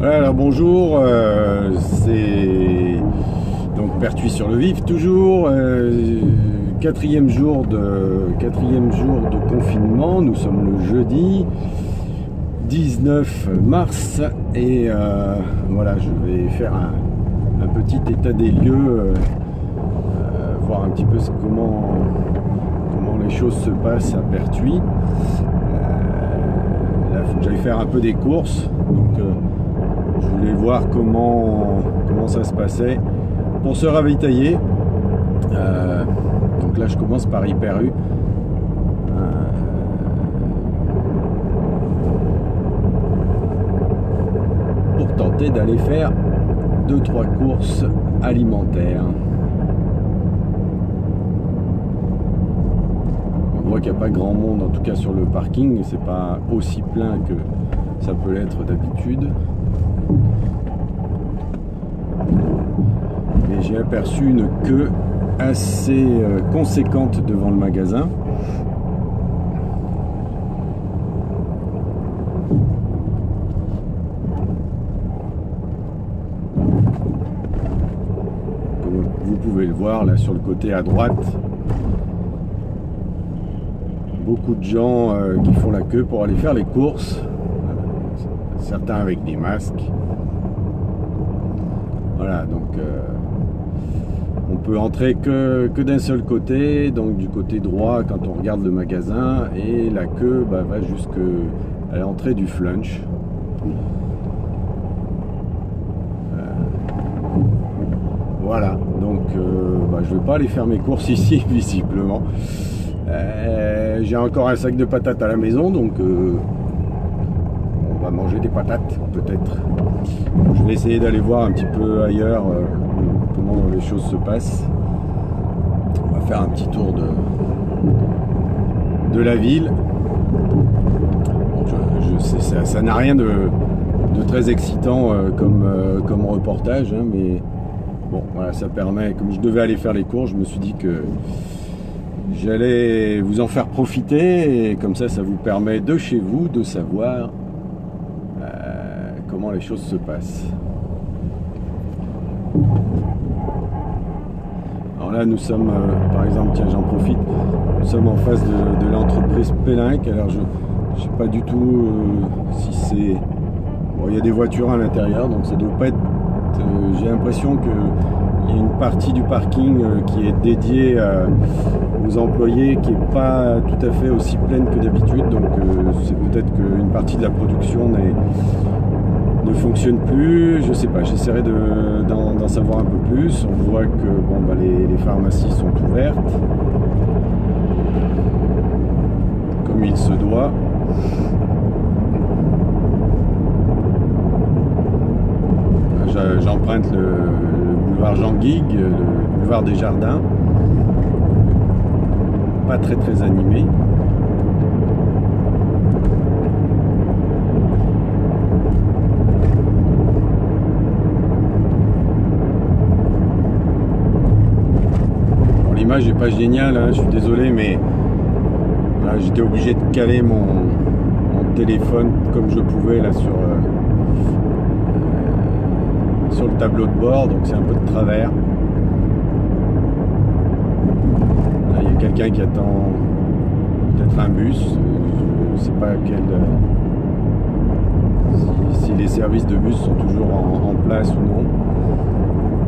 Voilà, alors bonjour, c'est donc Pertuis-sur-le-Vif toujours, quatrième jour de confinement. Nous sommes le jeudi 19 mars et voilà, je vais faire un petit état des lieux, voir un petit peu comment les choses se passent à Pertuis. Là, il faut que j'aille faire un peu des courses, donc je voulais voir comment ça se passait pour se ravitailler. Donc là je commence par Hyper U. Pour tenter d'aller faire 2-3 courses alimentaires. On voit qu'il n'y a pas grand monde en tout cas sur le parking, c'est pas aussi plein que ça peut l'être d'habitude. Et j'ai aperçu une queue assez conséquente devant le magasin. Comme vous pouvez le voir là sur le côté à droite, beaucoup de gens qui font la queue pour aller faire les courses. Certains avec des masques. Voilà, donc on peut entrer que d'un seul côté, donc du côté droit quand on regarde le magasin, et la queue va jusqu'à l'entrée du flunch. Voilà, donc je vais pas aller faire mes courses ici visiblement. J'ai encore un sac de patates à la maison, donc on va manger des patates peut-être. Je vais essayer d'aller voir un petit peu ailleurs comment les choses se passent. On va faire un petit tour de la ville. Bon, je sais, ça n'a rien de très excitant comme reportage, hein, mais bon, voilà, ça permet, comme je devais aller faire les courses, je me suis dit que j'allais vous en faire profiter, et comme ça vous permet de chez vous de savoir comment les choses se passent. Alors là nous sommes, par exemple, tiens j'en profite, nous sommes en face de l'entreprise Pélinck. Alors je sais pas du tout si c'est... Bon, il y a des voitures à l'intérieur, donc ça doit pas être... j'ai l'impression qu'il y a une partie du parking qui est dédiée aux employés, qui n'est pas tout à fait aussi pleine que d'habitude, donc c'est peut-être qu'une partie de la production ne fonctionne plus, je sais pas, j'essaierai d'en savoir un peu plus. On voit que les pharmacies sont ouvertes comme il se doit. J'emprunte le boulevard Jean Guigues, le boulevard des Jardins, pas très animé. L'image n'est pas géniale, hein, je suis désolé, mais voilà, j'étais obligé de caler mon téléphone comme je pouvais là sur le tableau de bord, donc c'est un peu de travers. Là, il y a quelqu'un qui attend peut-être un bus, je ne sais pas si les services de bus sont toujours en place ou non.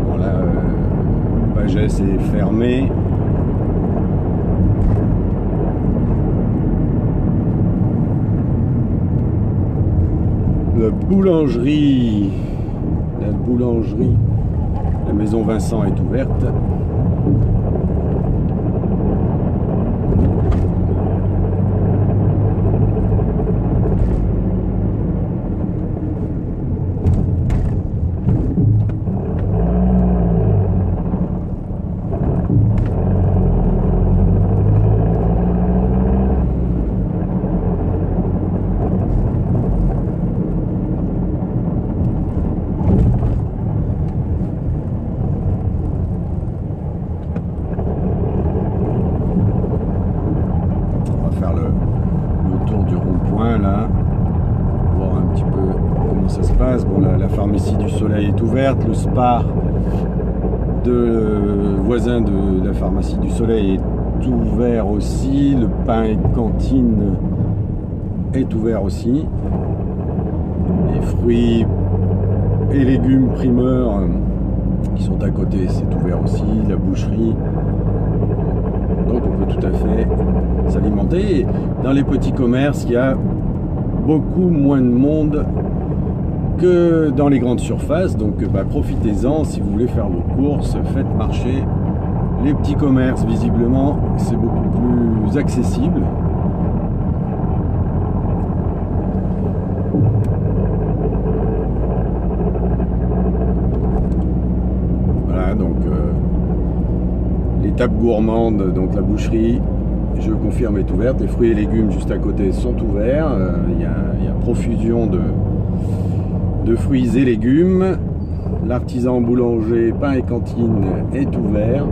Bon, là, Pagès est fermé. La boulangerie, la maison Vincent est ouverte. petit peu comment ça se passe. Bon, la pharmacie du Soleil est ouverte, le Spar de voisin de la pharmacie du Soleil est ouvert aussi, le pain et cantine est ouvert aussi. Les fruits et légumes primeurs qui sont à côté, c'est ouvert aussi, la boucherie. Donc on peut tout à fait s'alimenter. Et dans les petits commerces, il y a beaucoup moins de monde que dans les grandes surfaces. Donc profitez-en si vous voulez faire vos courses, faites marcher les petits commerces. Visiblement, c'est beaucoup plus accessible. Voilà, donc l'étape gourmande, donc la boucherie, je confirme, est ouverte. Les fruits et légumes juste à côté sont ouverts. Il y a profusion de fruits et légumes. L'artisan boulanger, pain et cantine est ouvert.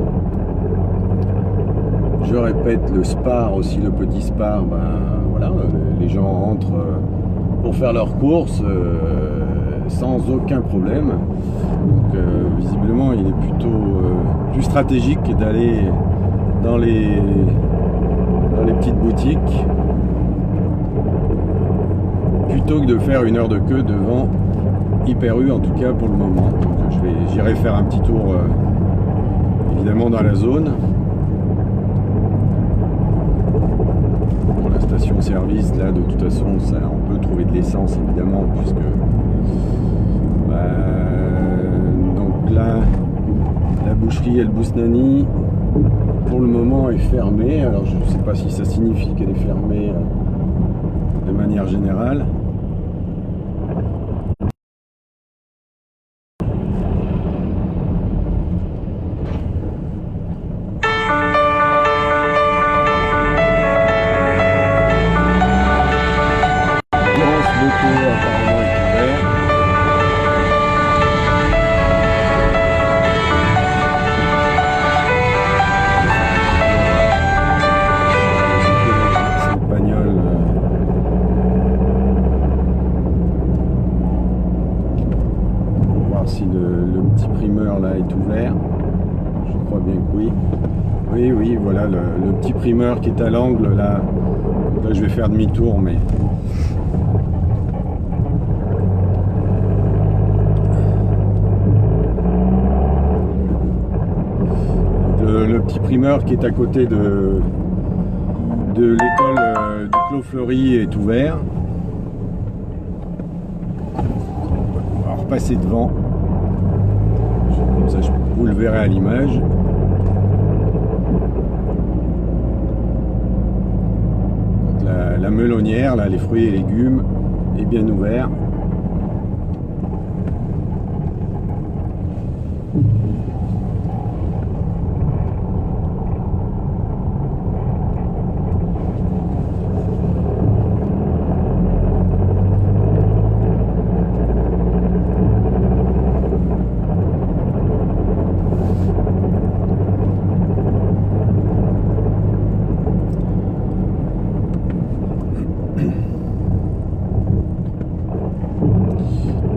Je répète, le Spar aussi, le petit Spar, voilà, les gens entrent pour faire leurs courses sans aucun problème. Donc visiblement, il est plutôt plus stratégique d'aller dans les petites boutiques plutôt que de faire une heure de queue devant Hyper U, en tout cas pour le moment. J'irai faire un petit tour évidemment dans la zone. Pour la station-service, là de toute façon, ça, on peut trouver de l'essence évidemment, puisque donc là, la boucherie El Bousnani pour le moment est fermée. Alors je ne sais pas si ça signifie qu'elle est fermée de manière générale. Si le petit primeur là est ouvert, je crois bien que oui. Oui, voilà le petit primeur qui est à l'angle là. Là je vais faire demi-tour, mais le petit primeur qui est à côté de l'école du Clos Fleury est ouvert. On va repasser devant. Comme ça, vous le verrez à l'image. Donc la melonnière, là, les fruits et légumes, est bien ouvert.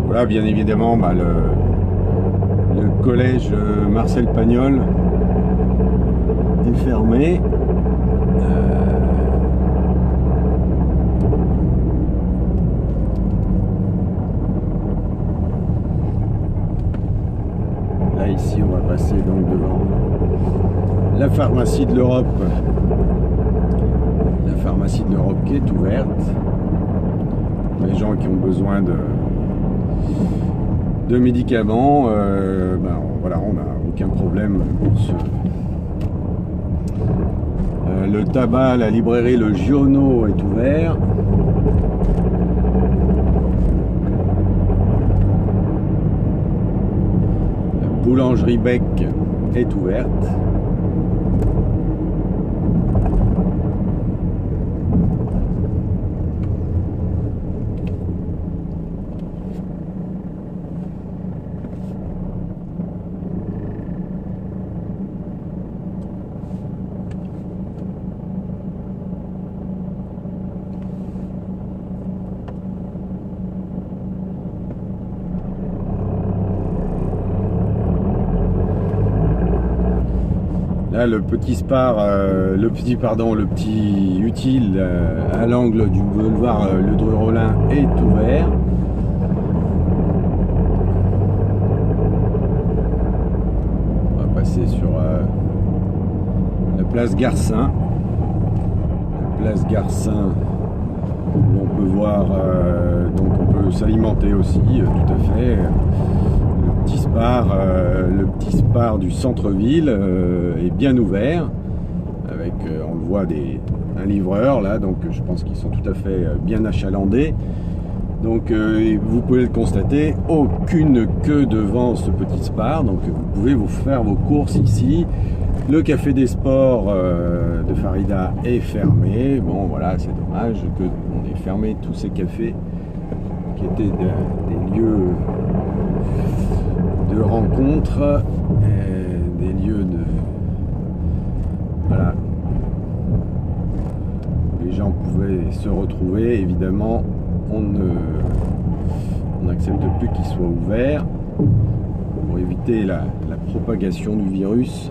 Voilà, bien évidemment, le collège Marcel Pagnol est fermé. Là, ici, on va passer donc devant la pharmacie de l'Europe. La pharmacie de l'Europe qui est ouverte. Les gens qui ont besoin de médicaments, voilà, on n'a aucun problème pour ce. Le tabac, la librairie, le Giono est ouvert. La boulangerie Bec est ouverte. Là, le petit spar, le petit utile à l'angle du boulevard Le Dreux-Rollin est ouvert. On va passer sur la place Garcin. La place Garcin, où on peut voir, donc on peut s'alimenter aussi, tout à fait. Le petit spar du centre-ville est bien ouvert, avec, on le voit, un livreur là, donc je pense qu'ils sont tout à fait bien achalandés. Donc vous pouvez le constater, aucune queue devant ce petit spar, donc vous pouvez vous faire vos courses ici. Le café des sports de Farida est fermé. Bon voilà, c'est dommage qu'on ait fermé tous ces cafés qui étaient des lieux de rencontres, des lieux de... Voilà. Les gens pouvaient se retrouver. Évidemment, on n'accepte plus qu'ils soient ouverts pour éviter la propagation du virus.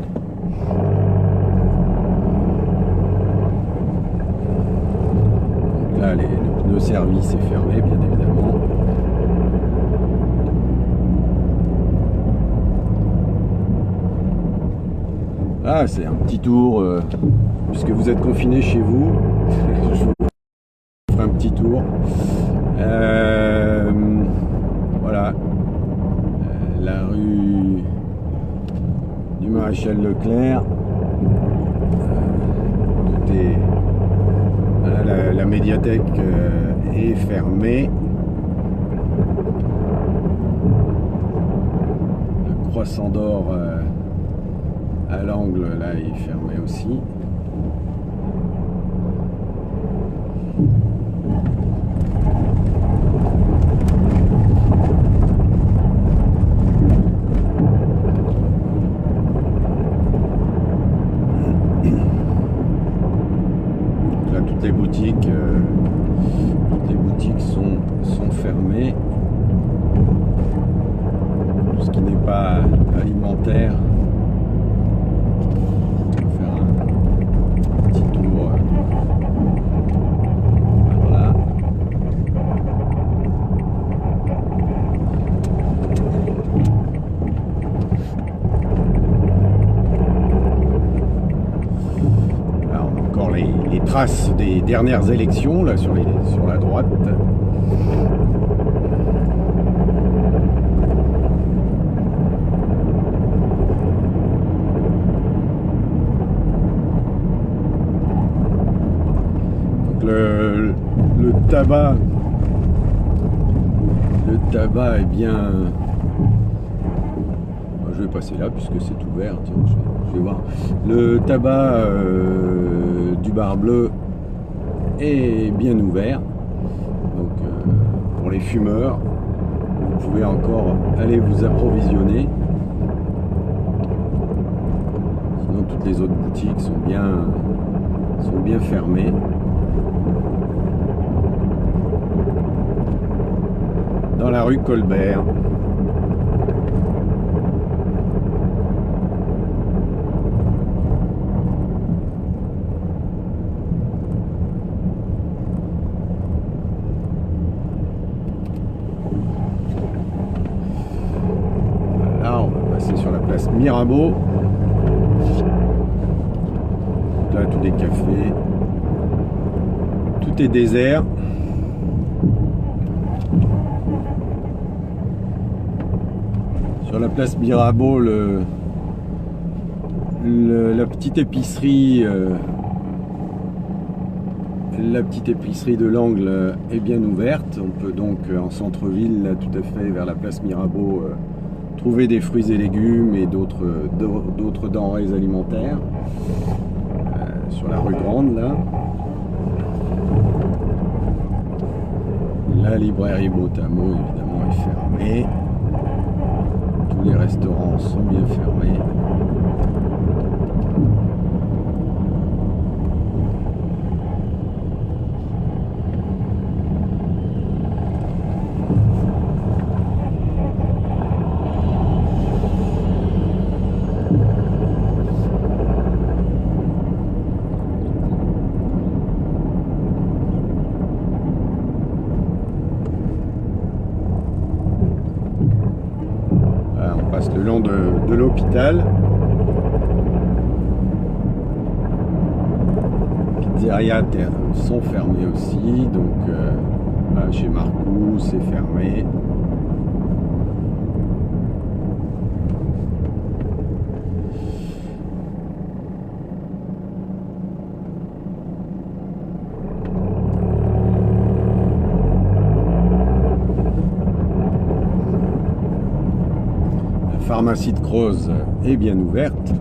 Donc là, le pneu service est fermé, bien évidemment. Ah, c'est un petit tour, puisque vous êtes confiné chez vous. Je vous ferai un petit tour. Voilà, la rue du Maréchal Leclerc. Voilà, la médiathèque est fermée. Le Croissant d'Or à l'angle là est fermé aussi. Là toutes les boutiques sont fermées. Tout ce qui n'est pas alimentaire. Traces des dernières élections là sur la droite. Donc le tabac est bien. Je vais passer là puisque c'est ouvert. Tiens, je vais voir. Le tabac du Bar Bleu est bien ouvert. Donc pour les fumeurs, vous pouvez encore aller vous approvisionner. Sinon toutes les autres boutiques sont bien fermées. Dans la rue Colbert. Sur la place Mirabeau. Là, tous les cafés. Tout est désert. Sur la place Mirabeau, la petite épicerie de l'Angle est bien ouverte. On peut donc en centre-ville, là, tout à fait vers la place Mirabeau, trouver des fruits et légumes et d'autres denrées alimentaires. Sur la rue Grande, là. La librairie Motamo, évidemment, est fermée. Tous les restaurants sont bien fermés. de l'hôpital. Pizzerias sont fermées aussi, donc chez Marcou c'est fermé. La pharmacie de Croz est bien ouverte.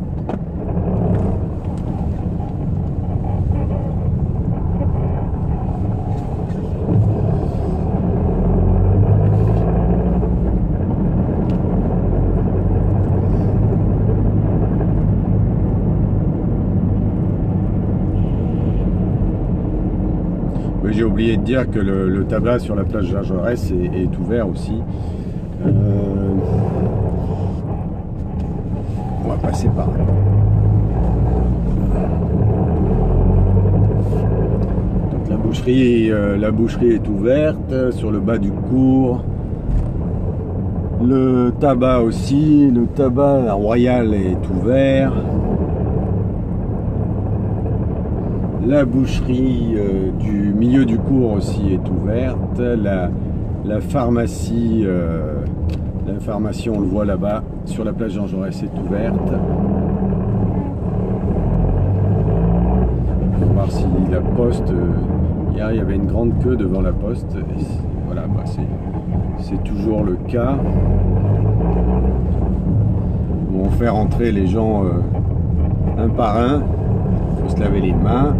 J'ai oublié de dire que le tabac sur la plage Jean Jaurès est ouvert aussi. On va passer par là. Donc la boucherie est ouverte sur le bas du cours. Le tabac aussi, le tabac Royal est ouvert. La boucherie du milieu du cours aussi est ouverte. La pharmacie, on le voit là-bas, sur la plage Jean Jaurès est ouverte. On va voir si la poste, hier il y avait une grande queue devant la poste. Et voilà, bah c'est toujours le cas. On fait rentrer les gens un par un. Il faut se laver les mains.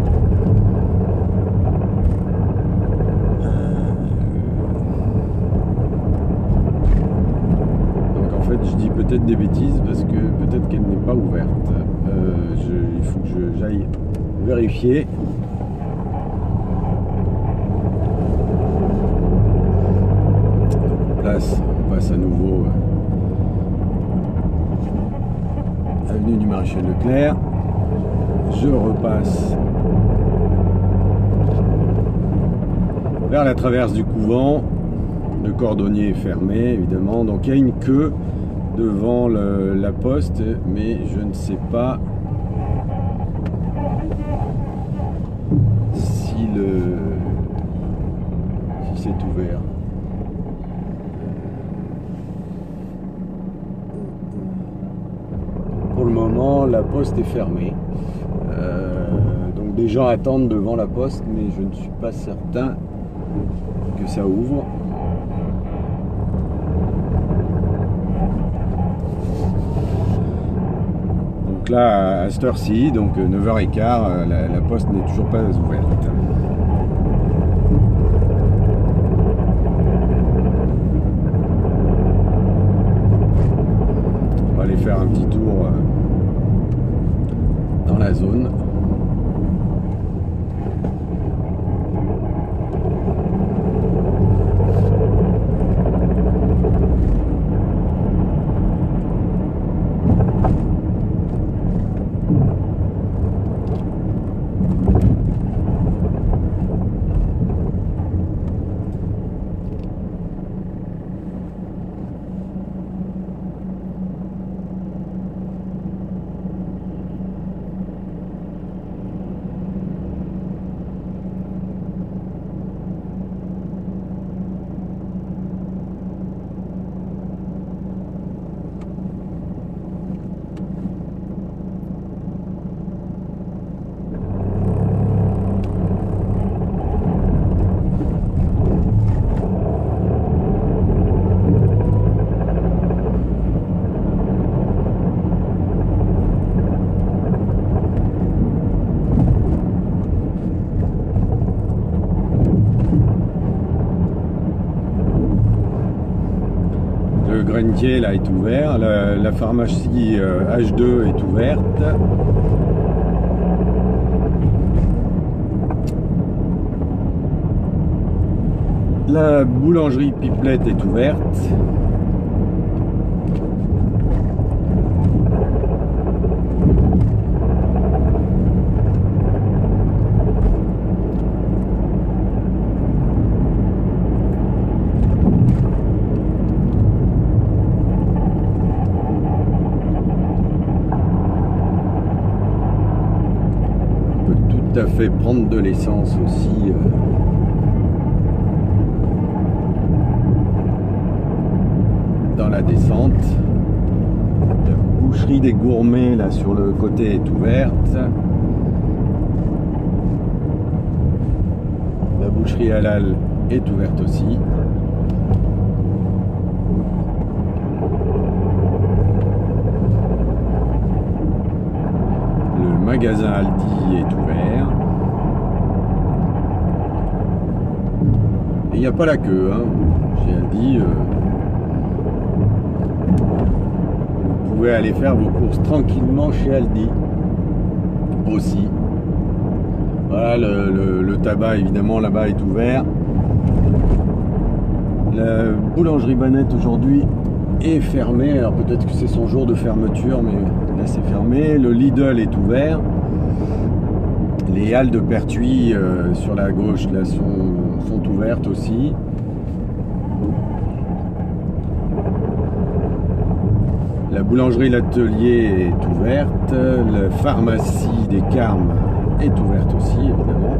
Donc en fait je dis peut-être des bêtises parce que peut-être qu'elle n'est pas ouverte. Il faut que j'aille vérifier. On passe à nouveau avenue du Maréchal Leclerc. Je repasse vers la traverse du couvent. Le cordonnier est fermé évidemment, donc il y a une queue devant la poste, mais je ne sais pas si c'est ouvert. Pour le moment, la poste est fermée. Donc des gens attendent devant la poste, mais je ne suis pas certain que ça ouvre. Donc là, à cette heure-ci, donc 9h15, la poste n'est toujours pas ouverte. On va aller faire un petit tour dans la zone. Le Grenier là est ouvert, la pharmacie H2 est ouverte. La boulangerie Pipelette est ouverte. a fait prendre de l'essence aussi. Dans la descente. La boucherie des Gourmets là sur le côté est ouverte. La boucherie halal est ouverte aussi. Le magasin Aldi est ouvert. Et il n'y a pas la queue, hein. J'ai Aldi. Vous pouvez aller faire vos courses tranquillement chez Aldi aussi. Voilà, le tabac évidemment là-bas est ouvert. La boulangerie Banette aujourd'hui est fermée. Alors peut-être que c'est son jour de fermeture, mais là c'est fermé. Le Lidl est ouvert. Les halles de Pertuis sur la gauche là sont ouvertes aussi. La boulangerie L'Atelier est ouverte. La pharmacie des Carmes est ouverte aussi, évidemment.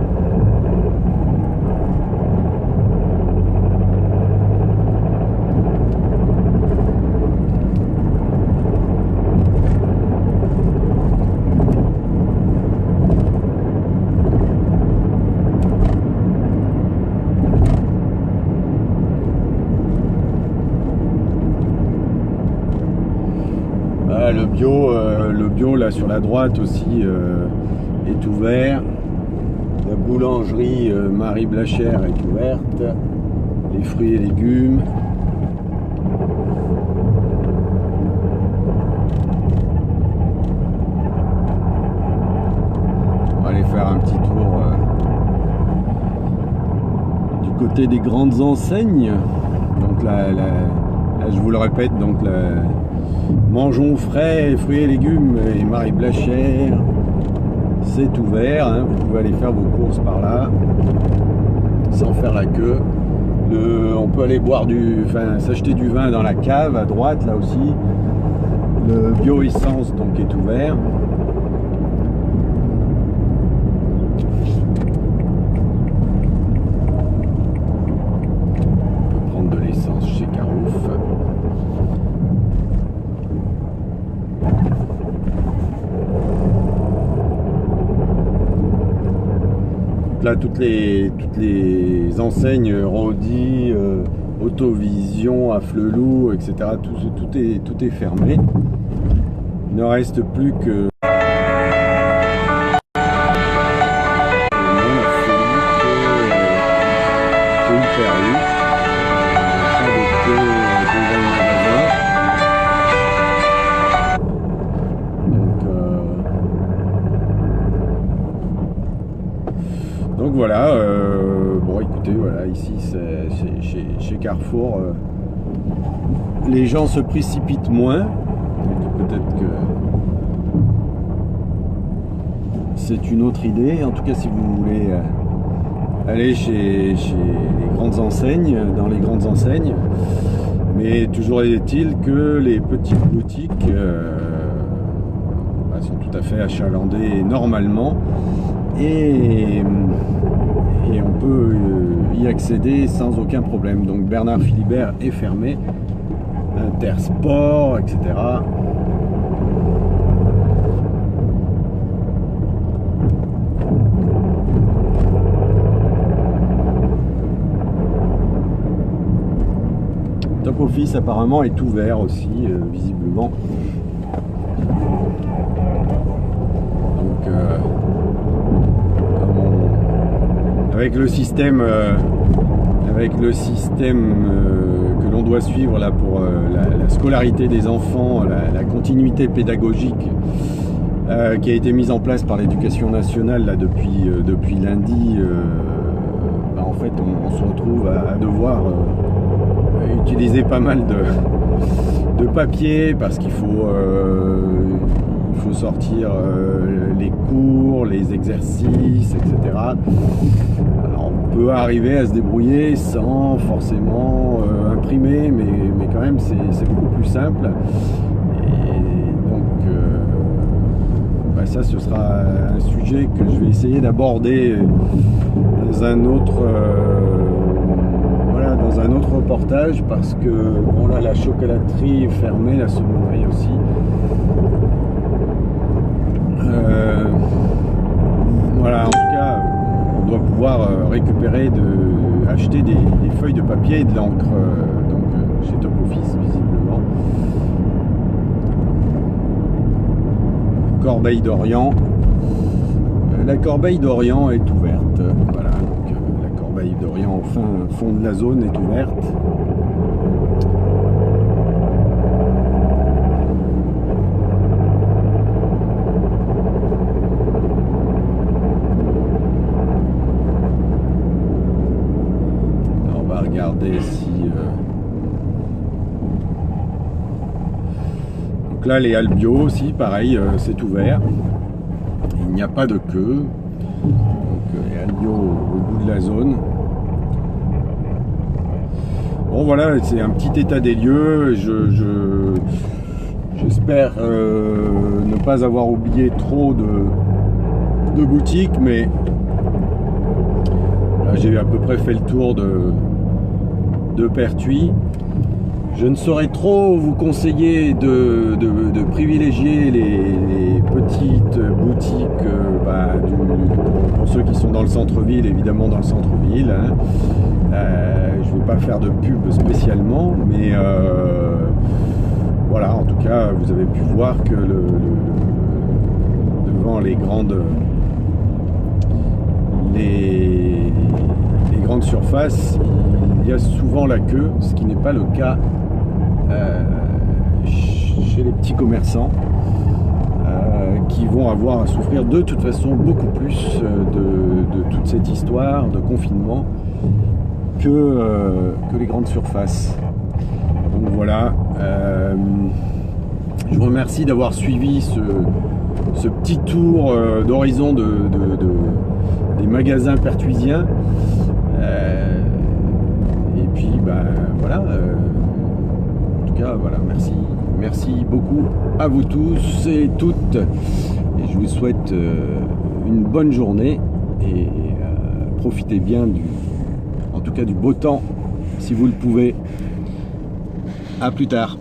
Le bio là sur la droite aussi est ouvert. La boulangerie Marie Blachère est ouverte. Les fruits et légumes. On va aller faire un petit tour du côté des grandes enseignes. Donc là, je vous le répète, donc Mangeons frais, fruits et légumes et Marie Blachère, c'est ouvert, hein, vous pouvez aller faire vos courses par là sans faire la queue. On peut aller s'acheter du vin dans la cave à droite là aussi. Le bio-essence donc est ouvert. On peut prendre de l'essence chez Carouf. Là, toutes les enseignes Rodi, Autovision, Afflelou, etc. Tout est fermé. Il ne reste plus que donc voilà, bon écoutez, voilà, ici c'est chez Carrefour, les gens se précipitent moins, donc peut-être que c'est une autre idée. En tout cas, si vous voulez aller chez les grandes enseignes, dans les grandes enseignes, mais toujours est-il que les petites boutiques sont tout à fait achalandées normalement. Et on peut y accéder sans aucun problème. Donc Bernard Philibert est fermé, Intersport, etc. Top Office apparemment est ouvert aussi, visiblement. Donc avec le système que l'on doit suivre là pour la scolarité des enfants, la continuité pédagogique qui a été mise en place par l'éducation nationale là, depuis lundi, en fait on se retrouve à devoir utiliser pas mal de papier parce qu'il faut sortir les cours, les exercices, etc. Alors, on peut arriver à se débrouiller sans forcément imprimer, mais quand même c'est beaucoup plus simple. Et donc bah, ça ce sera un sujet que je vais essayer d'aborder dans un autre dans un autre reportage, parce que bon, là la chocolaterie est fermée, la saumonnerie aussi. Voilà, en tout cas on doit pouvoir récupérer, acheter des feuilles de papier et de l'encre chez Top Office visiblement. Corbeille d'Orient. La Corbeille d'Orient est ouverte. Voilà, donc la Corbeille d'Orient au fond de la zone est ouverte. On va regarder si... Donc là, les Albio aussi, pareil, c'est ouvert. Il n'y a pas de queue. Donc les Albio au bout de la zone. Bon voilà, c'est un petit état des lieux. J'espère ne pas avoir oublié trop de boutiques, mais là j'ai à peu près fait le tour de Pertuis. Je ne saurais trop vous conseiller de privilégier les petites boutiques pour ceux qui sont dans le centre-ville, évidemment dans le centre-ville. Hein. Je ne vais pas faire de pub spécialement, mais voilà, en tout cas, vous avez pu voir que devant les grandes surfaces, il y a souvent la queue, ce qui n'est pas le cas chez les petits commerçants qui vont avoir à souffrir de toute façon beaucoup plus de toute cette histoire de confinement que les grandes surfaces. Donc voilà, je vous remercie d'avoir suivi ce petit tour d'horizon des magasins pertuisiens. Et puis voilà, en tout cas voilà, merci beaucoup à vous tous et toutes, et je vous souhaite une bonne journée, et profitez bien en tout cas du beau temps si vous le pouvez. À plus tard.